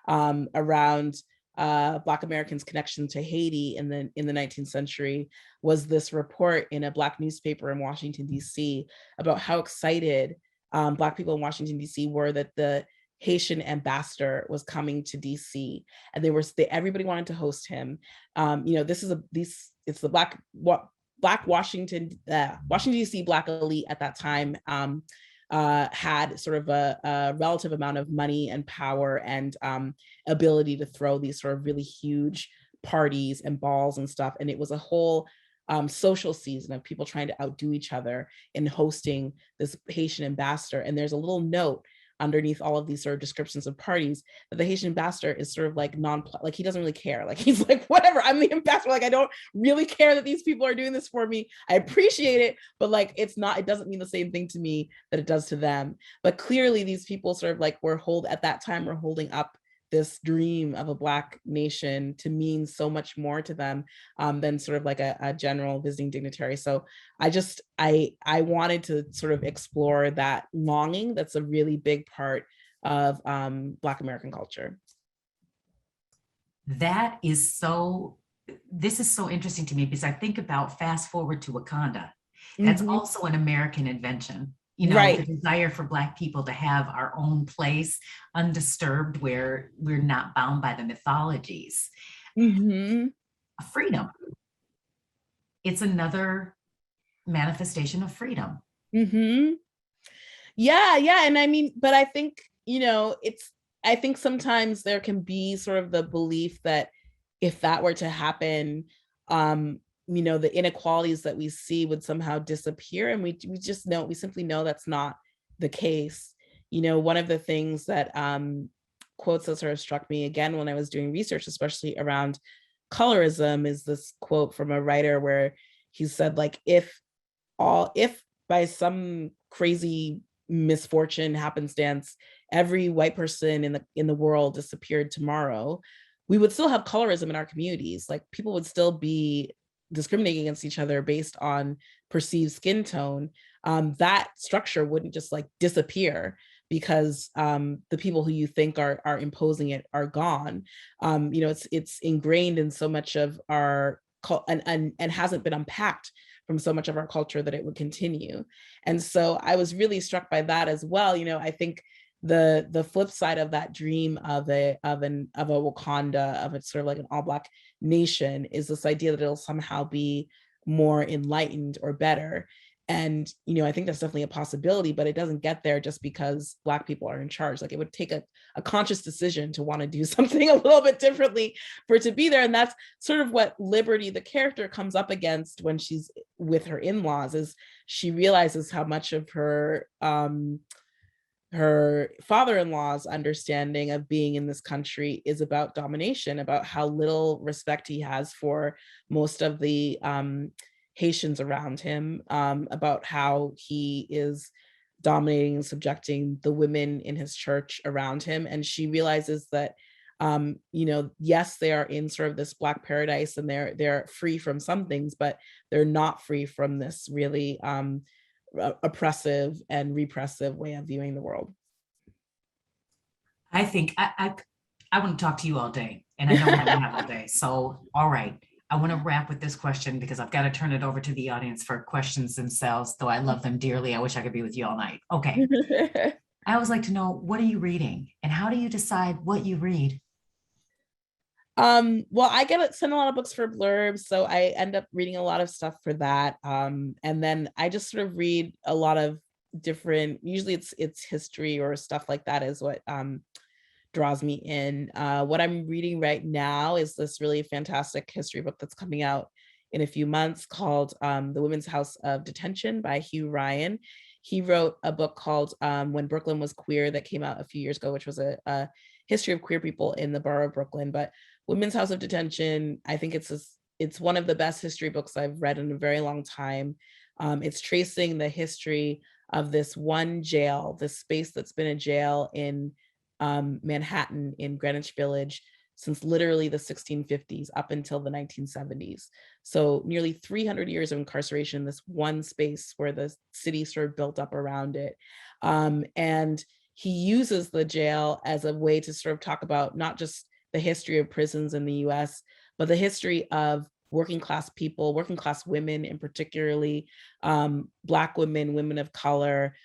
around Black Americans' connection to Haiti in the 19th century was this report in a Black newspaper in Washington, D.C. about how excited Black people in Washington, D.C. were that the Haitian ambassador was coming to D.C. and everybody wanted to host him. You know, it's the Black Washington D.C. Black elite at that time had sort of a relative amount of money and power and ability to throw these sort of really huge parties and balls and stuff. And it was a whole social season of people trying to outdo each other in hosting this Haitian ambassador. And there's a little note underneath all of these sort of descriptions of parties that the Haitian ambassador is sort of like like he doesn't really care. Like he's like, whatever, I'm the ambassador. Like, I don't really care that these people are doing this for me. I appreciate it, but like, it doesn't mean the same thing to me that it does to them. But clearly these people sort of like at that time were holding up this dream of a Black nation to mean so much more to them than sort of like a general visiting dignitary. So I wanted to sort of explore that longing that's a really big part of Black American culture. This is so interesting to me because I think about fast forward to Wakanda. That's also an American invention. You know, right. The desire for Black people to have our own place undisturbed where we're not bound by the mythologies. Freedom. It's another manifestation of freedom. Yeah. And I mean, but I think, you know, I think sometimes there can be sort of the belief that if that were to happen, you know, the inequalities that we see would somehow disappear. And we simply know that's not the case. You know, one of the things that quotes that sort of struck me again when I was doing research, especially around colorism, is this quote from a writer where he said, like, if by some crazy misfortune, happenstance, every white person in the world disappeared tomorrow, we would still have colorism in our communities. Like, people would still be discriminating against each other based on perceived skin tone. That structure wouldn't just like disappear because the people who you think are imposing it are gone. You know, it's ingrained in so much of our and hasn't been unpacked from so much of our culture that it would continue. And so I was really struck by that as well. You know, I think the flip side of that dream of a Wakanda, of a sort of like an all Black nation, is this idea that it'll somehow be more enlightened or better. And, you know, I think that's definitely a possibility, but it doesn't get there just because Black people are in charge. Like, it would take a conscious decision to want to do something a little bit differently for it to be there. And that's sort of what Liberty, the character, comes up against when she's with her in-laws, is she realizes how much of her father-in-law's understanding of being in this country is about domination, about how little respect he has for most of the Haitians around him, about how he is dominating and subjecting the women in his church around him. And she realizes that, you know, yes, they are in sort of this Black paradise and they're free from some things, but they're not free from this really oppressive and repressive way of viewing the world. I think I want to talk to you all day, and I know we don't have all day. So, all right, I want to wrap with this question because I've got to turn it over to the audience for questions themselves, though I love them dearly. I wish I could be with you all night. Okay. I always like to know, what are you reading and how do you decide what you read? Well, I send a lot of books for blurbs, so I end up reading a lot of stuff for that. And then I just sort of read a lot of different, usually it's history or stuff like that is what draws me in. What I'm reading right now is this really fantastic history book that's coming out in a few months called The Women's House of Detention by Hugh Ryan. He wrote a book called When Brooklyn Was Queer that came out a few years ago, which was a history of queer people in the borough of Brooklyn. But Women's House of Detention, I think it's one of the best history books I've read in a very long time. It's tracing the history of this one jail, this space that's been a jail in Manhattan in Greenwich Village since literally the 1650s up until the 1970s. So nearly 300 years of incarceration in this one space where the city sort of built up around it. And he uses the jail as a way to sort of talk about not just the history of prisons in the US, but the history of working class people, working class women, and particularly Black women, women of color,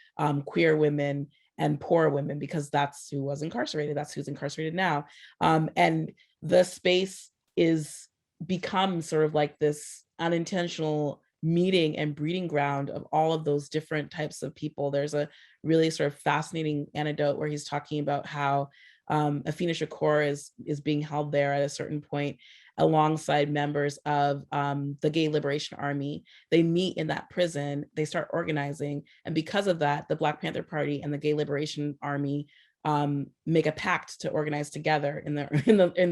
queer women, and poor women, because that's who was incarcerated. That's who's incarcerated now. And the space is become sort of like this unintentional meeting and breeding ground of all of those different types of people. There's a really sort of fascinating anecdote where he's talking about how Afena Shakur is being held there at a certain point alongside members of the Gay Liberation Army. They meet in that prison, they start organizing, and because of that, the Black Panther Party and the Gay Liberation Army make a pact to organize together in the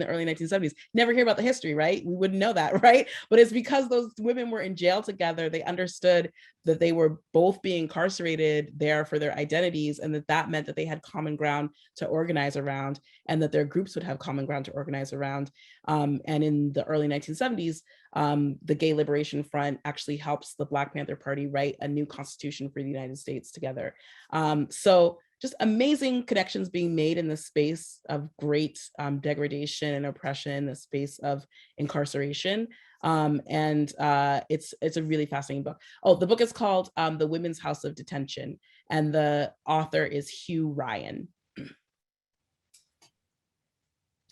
early 1970s. Never hear about the history, right? We wouldn't know that, right? But it's because those women were in jail together, they understood that they were both being incarcerated there for their identities, and that meant that they had common ground to organize around, and that their groups would have common ground to organize around. And in the early 1970s, the Gay Liberation Front actually helps the Black Panther Party write a new constitution for the United States together. So just amazing connections being made in the space of great degradation and oppression, the space of incarceration. And it's a really fascinating book. Oh, the book is called The Women's House of Detention, and the author is Hugh Ryan.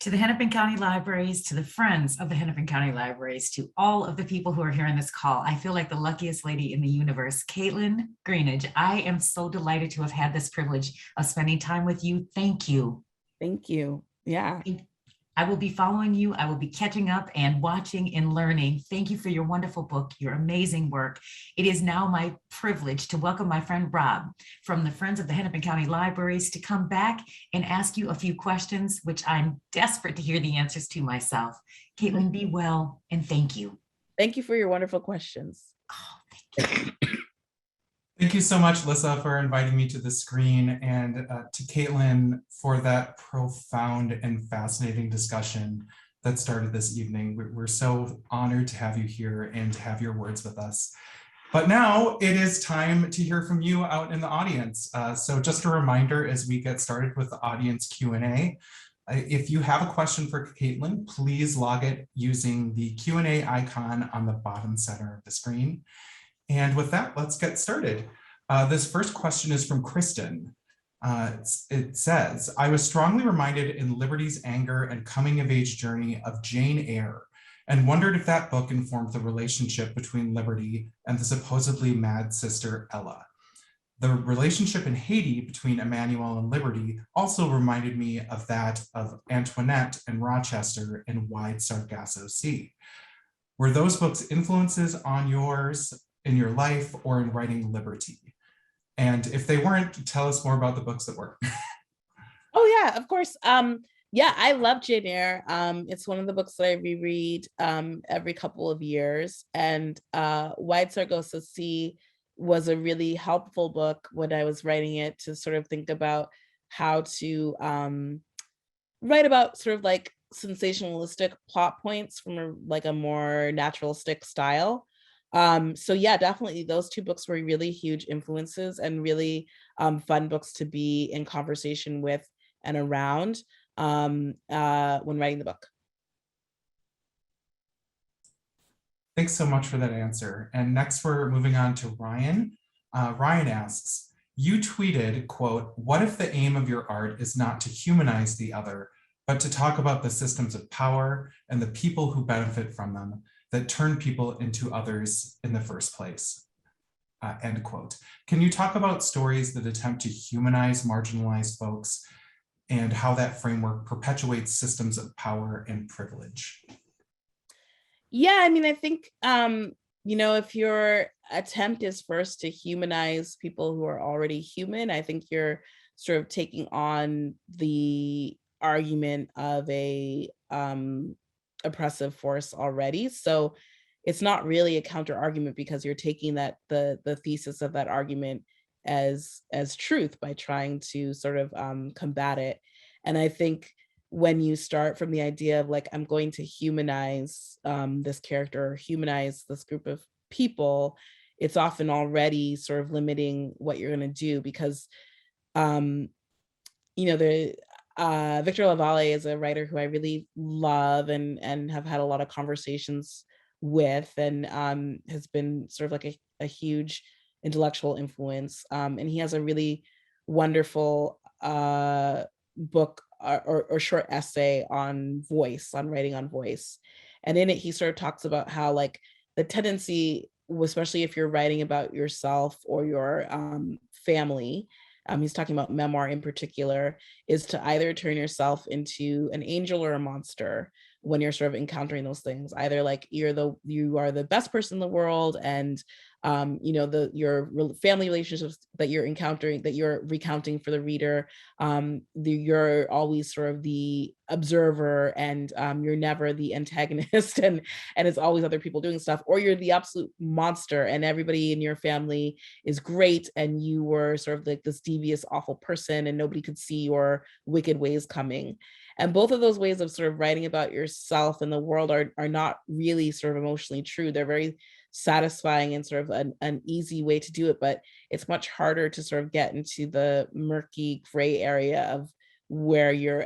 To the Hennepin County Libraries, to the friends of the Hennepin County Libraries, to all of the people who are here in this call, I feel like the luckiest lady in the universe. Kaitlyn Greenidge, I am so delighted to have had this privilege of spending time with you. Thank you. Thank you. Yeah. I will be following you. I will be catching up and watching and learning. Thank you for your wonderful book, your amazing work. It is now my privilege to welcome my friend Rob from the Friends of the Hennepin County Libraries to come back and ask you a few questions, which I'm desperate to hear the answers to myself. Kaitlyn, be well, and thank you. Thank you for your wonderful questions. Oh, thank you. Thank you so much, Lissa, for inviting me to the screen, and to Kaitlyn for that profound and fascinating discussion that started this evening. We're so honored to have you here and to have your words with us. But now it is time to hear from you out in the audience. So just a reminder as we get started with the audience Q&A, if you have a question for Kaitlyn, please log it using the Q&A icon on the bottom center of the screen. And with that, let's get started. This first question is from Kristen. It says, I was strongly reminded in Liberty's anger and coming of age journey of Jane Eyre, and wondered if that book informed the relationship between Liberty and the supposedly mad sister Ella. The relationship in Haiti between Emmanuel and Liberty also reminded me of that of Antoinette and Rochester in Wide Sargasso Sea. Were those books influences on yours in your life or in writing Liberty? And if they weren't, tell us more about the books that were. Oh yeah, of course. Yeah, I love Jane Eyre. It's one of the books that I reread every couple of years. And Wide Sargasso Sea was a really helpful book when I was writing it, to sort of think about how to write about sort of like sensationalistic plot points from a more naturalistic style. So yeah, definitely those two books were really huge influences and really fun books to be in conversation with and around when writing the book. Thanks so much for that answer. And next we're moving on to Ryan. Ryan asks, you tweeted, quote, what if the aim of your art is not to humanize the other, but to talk about the systems of power and the people who benefit from them that turn people into others in the first place. End quote. Can you talk about stories that attempt to humanize marginalized folks and how that framework perpetuates systems of power and privilege? Yeah, I mean, I think, if your attempt is first to humanize people who are already human, I think you're sort of taking on the argument of a oppressive force already. So it's not really a counter argument because you're taking that the thesis of that argument as truth by trying to sort of combat it. And I think when you start from the idea of like, I'm going to humanize this character or humanize this group of people, it's often already sort of limiting what you're going to do because, the Victor Lavalle is a writer who I really love and have had a lot of conversations with and has been sort of like a huge intellectual influence. And he has a really wonderful book or short essay on voice, on writing on voice. And in it, he sort of talks about how like the tendency, especially if you're writing about yourself or your family, he's talking about memoir in particular, is to either turn yourself into an angel or a monster when you're sort of encountering those things. Either like you are the best person in the world, and your family relationships that you're encountering, that you're recounting for the reader, you're always sort of the observer, and you're never the antagonist, and it's always other people doing stuff, or you're the absolute monster, and everybody in your family is great, and you were sort of like this devious, awful person, and nobody could see your wicked ways coming. And both of those ways of sort of writing about yourself and the world are not really sort of emotionally true. They're very satisfying and sort of an easy way to do it, but it's much harder to sort of get into the murky gray area of where your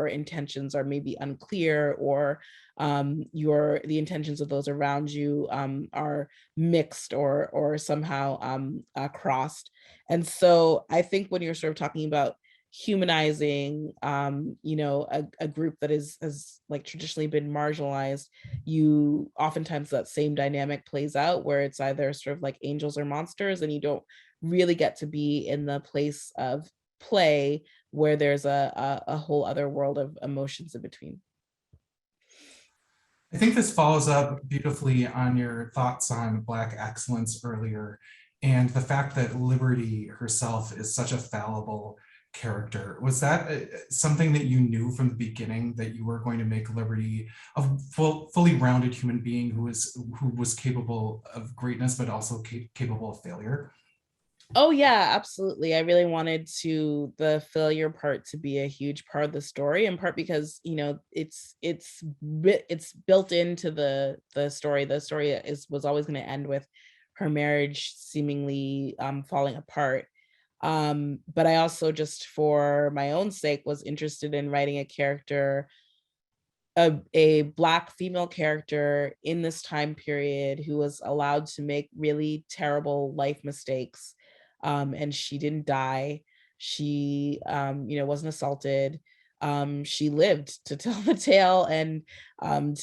intentions are maybe unclear, or the intentions of those around you are mixed or somehow crossed. And so I think when you're sort of talking about humanizing a group that has like traditionally been marginalized, you oftentimes that same dynamic plays out where it's either sort of like angels or monsters, and you don't really get to be in the place of play where there's a whole other world of emotions in between. I think this follows up beautifully on your thoughts on Black excellence earlier, and the fact that Liberty herself is such a fallible character. Was that something that you knew from the beginning, that you were going to make Liberty a fully rounded human being who was capable of greatness, but also capable of failure? Oh yeah, absolutely. I really wanted the failure part to be a huge part of the story, in part because it's built into the story. The story was always going to end with her marriage seemingly falling apart. But I also, just for my own sake, was interested in writing a character, a Black female character in this time period who was allowed to make really terrible life mistakes. And she didn't die. She, wasn't assaulted. She lived to tell the tale and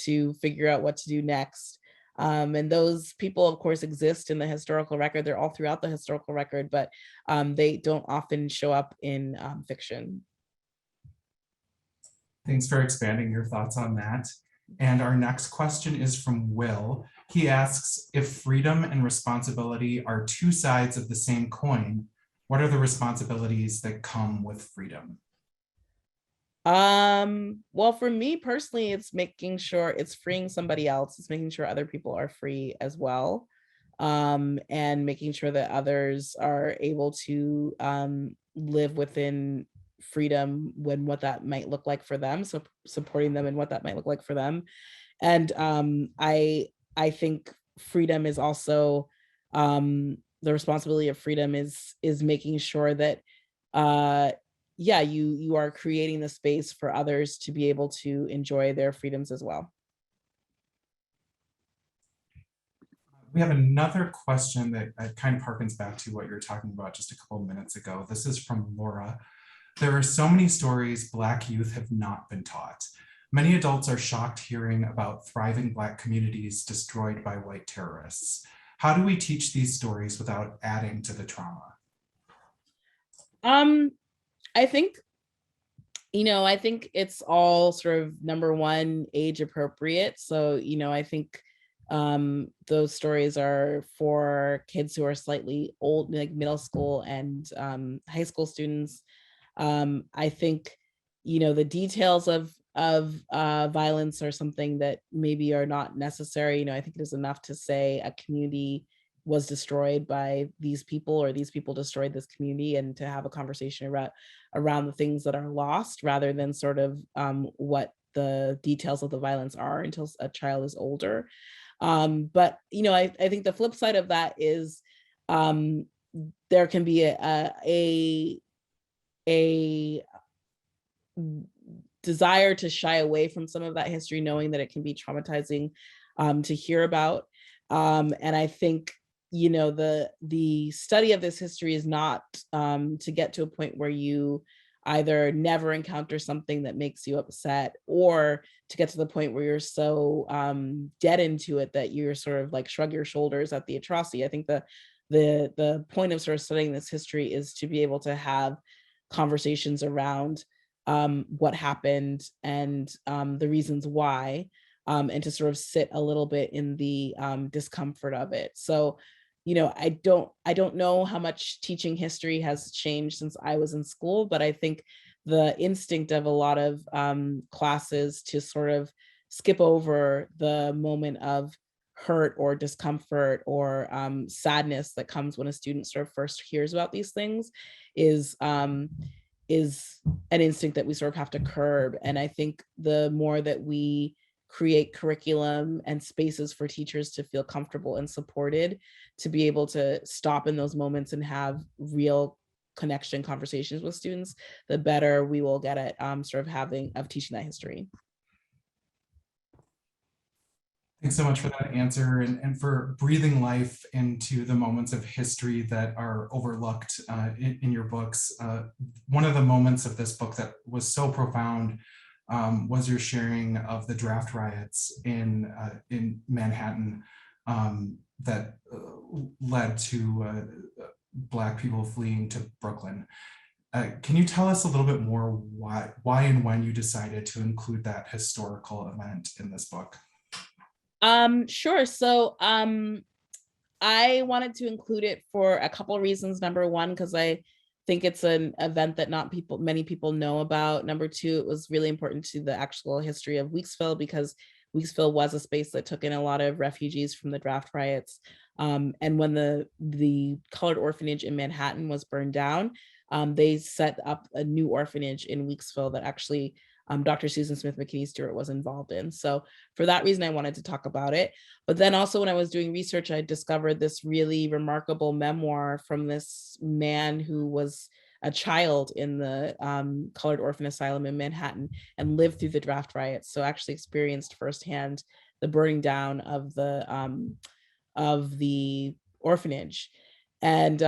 to figure out what to do next. And those people, of course, exist in the historical record. They're all throughout the historical record, but they don't often show up in fiction. Thanks for expanding your thoughts on that. And our next question is from Will. He asks, if freedom and responsibility are two sides of the same coin, what are the responsibilities that come with freedom? Well, for me personally, it's making sure it's freeing somebody else. It's making sure other people are free as well. And making sure that others are able to live within freedom when what that might look like for them. So supporting them in what that might look like for them. And I think freedom is also the responsibility of freedom is making sure that you are creating the space for others to be able to enjoy their freedoms as well. We have another question that kind of harkens back to what you were talking about just a couple of minutes ago. This is from Laura. There are so many stories Black youth have not been taught. Many adults are shocked hearing about thriving Black communities destroyed by white terrorists. How do we teach these stories without adding to the trauma? I think, I think it's all sort of, number one, age appropriate. So, I think those stories are for kids who are slightly old, like middle school and high school students. I think, the details of violence are something that maybe are not necessary. I think it is enough to say a community was destroyed by these people, or these people destroyed this community, and to have a conversation around the things that are lost, rather than sort of what the details of the violence are until a child is older. But I think the flip side of that is there can be a desire to shy away from some of that history, knowing that it can be traumatizing to hear about. And I think, the study of this history is not to get to a point where you either never encounter something that makes you upset, or to get to the point where you're so dead into it that you're sort of like shrug your shoulders at the atrocity. I think the point of sort of studying this history is to be able to have conversations around what happened and the reasons why, and to sort of sit a little bit in the discomfort of it. So, I don't know how much teaching history has changed since I was in school, but I think the instinct of a lot of classes to sort of skip over the moment of hurt or discomfort or sadness that comes when a student sort of first hears about these things is an instinct that we sort of have to curb. And I think the more that we create curriculum and spaces for teachers to feel comfortable and supported, to be able to stop in those moments and have real connection conversations with students, the better we will get at sort of teaching that history. Thanks so much for that answer, and for breathing life into the moments of history that are overlooked in your books. One of the moments of this book that was so profound was your sharing of the draft riots in Manhattan that led to Black people fleeing to Brooklyn. Can you tell us a little bit more why and when you decided to include that historical event in this book? Sure. So I wanted to include it for a couple of reasons. Number one, because I think it's an event that many people know about. Number two, it was really important to the actual history of Weeksville, because Weeksville was a space that took in a lot of refugees from the draft riots. And when the colored orphanage in Manhattan was burned down, they set up a new orphanage in Weeksville that actually Dr. Susan Smith McKinney Stewart was involved in. So for that reason, I wanted to talk about it. But then also when I was doing research, I discovered this really remarkable memoir from this man who was a child in the colored orphan asylum in Manhattan and lived through the draft riots. So actually experienced firsthand the burning down of the orphanage. And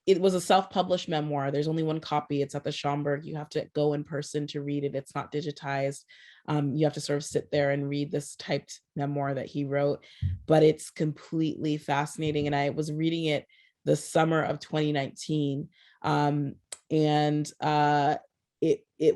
it was a self-published memoir. There's only one copy. It's at the Schomburg. You have to go in person to read it. It's not digitized. You have to sort of sit there and read this typed memoir that he wrote, but it's completely fascinating. And I was reading it the summer of 2019. It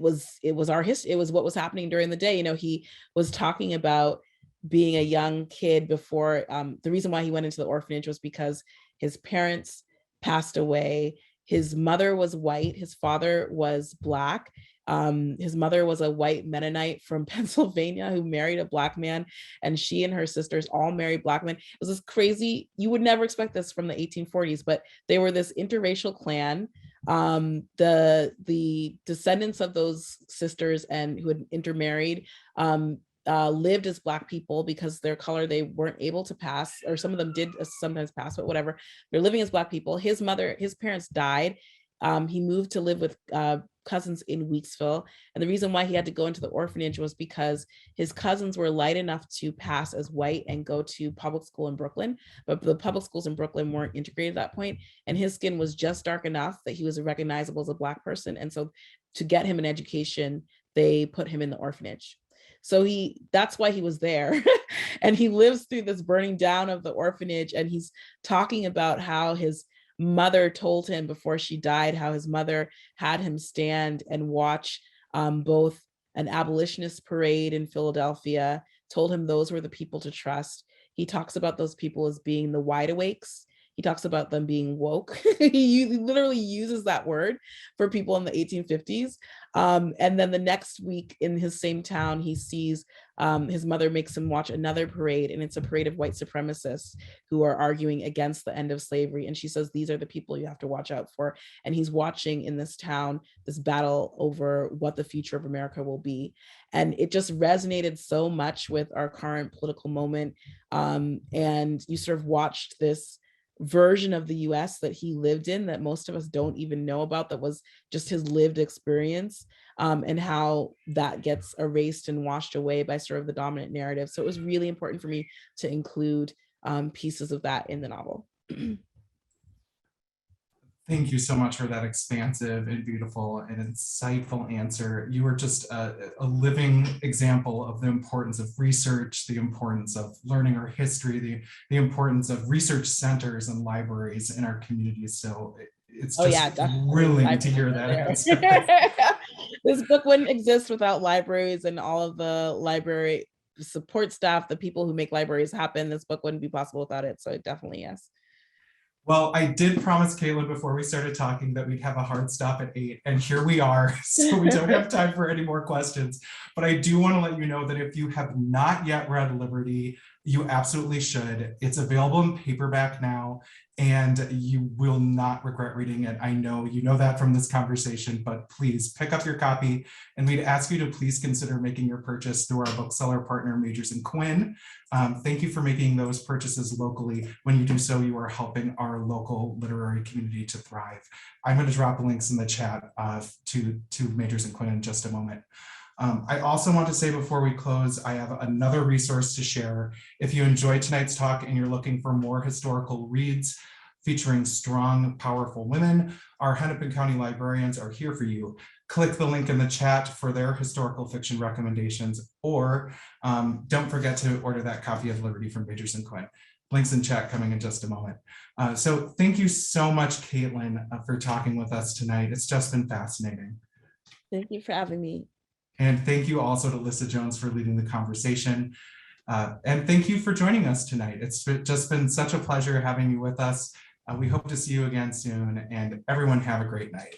was our history. It was what was happening during the day. He was talking about being a young kid before, the reason why he went into the orphanage was because his parents passed away. His mother was white, his father was Black. His mother was a white Mennonite from Pennsylvania who married a Black man, and she and her sisters all married Black men. It was this crazy, you would never expect this from the 1840s, but they were this interracial clan. The descendants of those sisters and who had intermarried lived as Black people because their color they weren't able to pass, or some of them did sometimes pass, but whatever. They're living as Black people. His parents died He moved to live with cousins in Weeksville. And the reason why he had to go into the orphanage was because his cousins were light enough to pass as white and go to public school in Brooklyn, but the public schools in Brooklyn weren't integrated at that point, and his skin was just dark enough that he was recognizable as a Black person. And so to get him an education, they put him in the orphanage. So that's why he was there. And he lives through this burning down of the orphanage, and he's talking about how his mother told him before she died, how his mother had him stand and watch both an abolitionist parade in Philadelphia, told him those were the people to trust. He talks about those people as being the wide awakes. He talks about them being woke. He literally uses that word for people in the 1850s. And then the next week in his same town, he sees his mother makes him watch another parade, and it's a parade of white supremacists who are arguing against the end of slavery. And she says, these are the people you have to watch out for. And he's watching in this town, this battle over what the future of America will be. And it just resonated so much with our current political moment. And you sort of watched this version of the US that he lived in that most of us don't even know about, that was just his lived experience, and how that gets erased and washed away by sort of the dominant narrative. So it was really important for me to include pieces of that in the novel. Thank you so much for that expansive and beautiful and insightful answer. You were just a living example of the importance of research, the importance of learning our history, the importance of research centers and libraries in our communities. So it's just thrilling to hear that answer. This book wouldn't exist without libraries and all of the library support staff, the people who make libraries happen. This book wouldn't be possible without it. So definitely, yes. Well, I did promise Kaitlyn before we started talking that we'd have a hard stop at 8, and here we are. So we don't have time for any more questions. But I do want to let you know that if you have not yet read Liberty, you absolutely should. It's available in paperback now, and you will not regret reading it. I know you know that from this conversation, but please pick up your copy, and we'd ask you to please consider making your purchase through our bookseller partner, Majors and Quinn. Thank you for making those purchases locally. When you do so, you are helping our local literary community to thrive. I'm going to drop links in the chat to Majors and Quinn in just a moment. I also want to say before we close, I have another resource to share. If you enjoyed tonight's talk and you're looking for more historical reads featuring strong, powerful women, our Hennepin County librarians are here for you. Click the link in the chat for their historical fiction recommendations, or don't forget to order that copy of Liberty from Majors and Quinn. Links in chat coming in just a moment. So thank you so much, Kaitlyn, for talking with us tonight. It's just been fascinating. Thank you for having me. And thank you also to Lissa Jones for leading the conversation. And thank you for joining us tonight. It's just been such a pleasure having you with us. We hope to see you again soon, and everyone have a great night.